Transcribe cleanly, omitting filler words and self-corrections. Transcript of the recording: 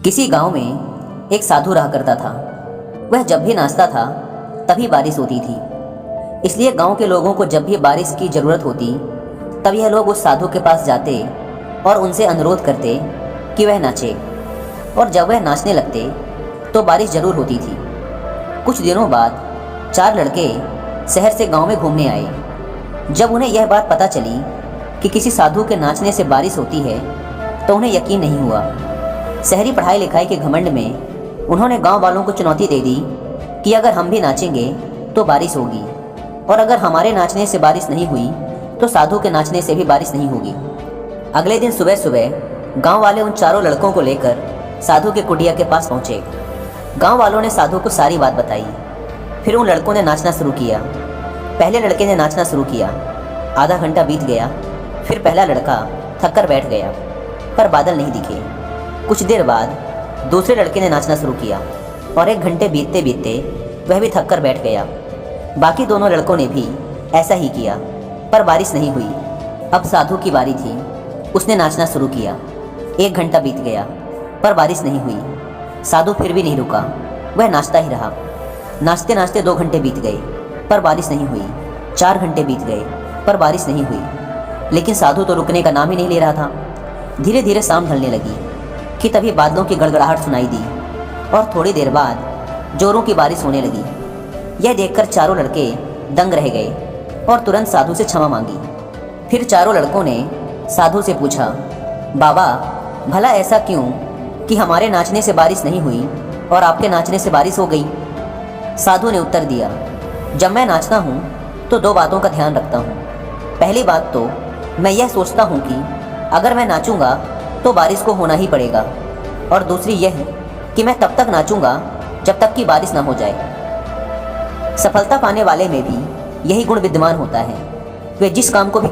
किसी गांव में एक साधु रहा करता था। वह जब भी नाचता था तभी बारिश होती थी। इसलिए गांव के लोगों को जब भी बारिश की ज़रूरत होती तब यह लोग उस साधु के पास जाते और उनसे अनुरोध करते कि वह नाचे। और जब वह नाचने लगते तो बारिश ज़रूर होती थी। कुछ दिनों बाद 4 लड़के शहर से गांव में घूमने आए। जब उन्हें यह बात पता चली कि किसी साधु के नाचने से बारिश होती है तो उन्हें यकीन नहीं हुआ। शहरी पढ़ाई लिखाई के घमंड में उन्होंने गांव वालों को चुनौती दे दी कि अगर हम भी नाचेंगे तो बारिश होगी, और अगर हमारे नाचने से बारिश नहीं हुई तो साधु के नाचने से भी बारिश नहीं होगी। अगले दिन सुबह सुबह गांव वाले उन चारों लड़कों को लेकर साधु के कुटिया के पास पहुंचे। गांव वालों ने साधु को सारी बात बताई। फिर उन लड़कों ने नाचना शुरू किया। पहले लड़के ने नाचना शुरू किया। आधा घंटा बीत गया। फिर पहला लड़का थक कर बैठ गया, पर बादल नहीं दिखे। कुछ देर बाद दूसरे लड़के ने नाचना शुरू किया और 1 घंटे बीतते बीतते वह भी थक कर बैठ गया। बाकी दोनों लड़कों ने भी ऐसा ही किया, पर बारिश नहीं हुई। अब साधु की बारी थी। उसने नाचना शुरू किया। 1 घंटा बीत गया, पर बारिश नहीं हुई। साधु फिर भी नहीं रुका, वह नाचता ही रहा। नाचते नाचते 2 घंटे बीत गए, पर बारिश नहीं हुई। 4 घंटे बीत गए, पर बारिश नहीं हुई। लेकिन साधु तो रुकने का नाम ही नहीं ले रहा था। धीरे धीरे शाम ढलने लगी कि तभी बादलों की गड़गड़ाहट सुनाई दी और थोड़ी देर बाद जोरों की बारिश होने लगी। यह देखकर चारों लड़के दंग रह गए और तुरंत साधु से क्षमा मांगी। फिर चारों लड़कों ने साधु से पूछा, बाबा, भला ऐसा क्यों कि हमारे नाचने से बारिश नहीं हुई और आपके नाचने से बारिश हो गई? साधु ने उत्तर दिया, जब मैं नाचता हूँ तो 2 बातों का ध्यान रखता हूँ। पहली बात तो मैं यह सोचता हूँ कि अगर मैं नाचूंगा तो बारिश को होना ही पड़ेगा, और दूसरी यह कि मैं तब तक नाचूंगा जब तक कि बारिश ना हो जाए। सफलता पाने वाले में भी यही गुण विद्यमान होता है। वे जिस काम को भी